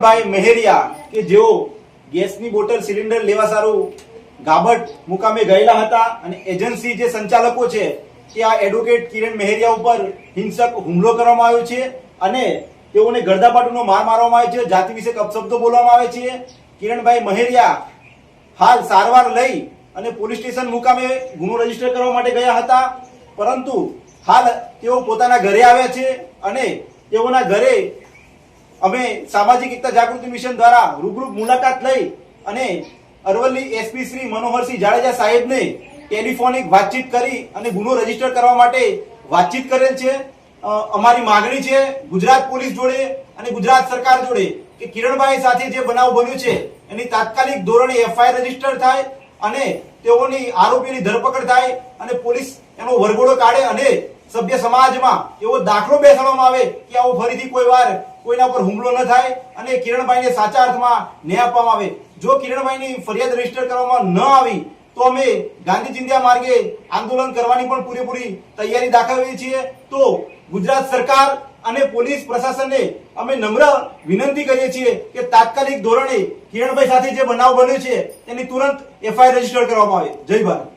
ભાઈ મહેરિયા કે જેઓ ગેસની બોટલ સિલિન્ડર લેવા સારું ગાબટ મુકામે ગયેલા હતા અને એજન્સી જે સંચાલકો છે કે આ એડવોકેટ કિરણ મહેરિયા ઉપર હિંસક હુમલો કરવામાં આવ્યો છે અને તેઓને ગરદાપાટુનો માર મારવામાં આવ્યો છે, જાતિ વિશે અપશબ્દો બોલવામાં આવે છે। કિરણભાઈ મહેરિયા હાલ સારવાર લઈ અને પોલીસ સ્ટેશન મુકામે ગુનો રજીસ્ટર કરવા માટે ગયા હતા, પરંતુ હાલ તેઓ પોતાના ઘરે આવ્યા છે અને તેઓના ઘરે અમે સામાજિક એકતા જાગૃતિ મિશન દ્વારા રૂબરૂ મુલાકાત લઈ અને અરવલ્લી એસપી શ્રી મનોહરસિંહ જાડેજા સાહેબને ટેલિફોનિક વાતચીત કરી અને ગુનો રજીસ્ટર કરવા માટે વાતચીત કરેલ છે। અમારી માંગણી છે ગુજરાત પોલીસ જોડે અને ગુજરાત સરકાર જોડે કે કિરણભાઈ સાથે જે બનાવ બન્યો છે એની તાત્કાલિક ધોરણે એફઆઈઆર રજીસ્ટર થાય અને તેઓની આરોપીની ધરપકડ થાય અને પોલીસ એનો વરઘોડો કાઢે અને સભ્ય સમાજમાં એવો દાખલો બેસાડવામાં આવે કે આવો ફરીથી કોઈ વાર કોઈના પર હુમલો ન થાય અને કિરણભાઈને સાચા અર્થમાં ન્યાય આપવામાં આવે। જો કિરણભાઈની ફરિયાદ રજીસ્ટર કરવામાં ન આવી તો અમે ગાંધી ચિંધ્યા માર્ગે આંદોલન કરવાની પણ પૂરેપૂરી તૈયારી દાખવીએ છીએ। તો ગુજરાત સરકાર અને પોલીસ પ્રશાસનને અમે નમ્ર વિનંતી કરીએ છીએ કે તાત્કાલિક ધોરણે કિરણભાઈ સાથે જે બનાવ બન્યો છે તેની તુરંત એફઆઈઆર રજીસ્ટર કરવામાં આવે। જય ભારત।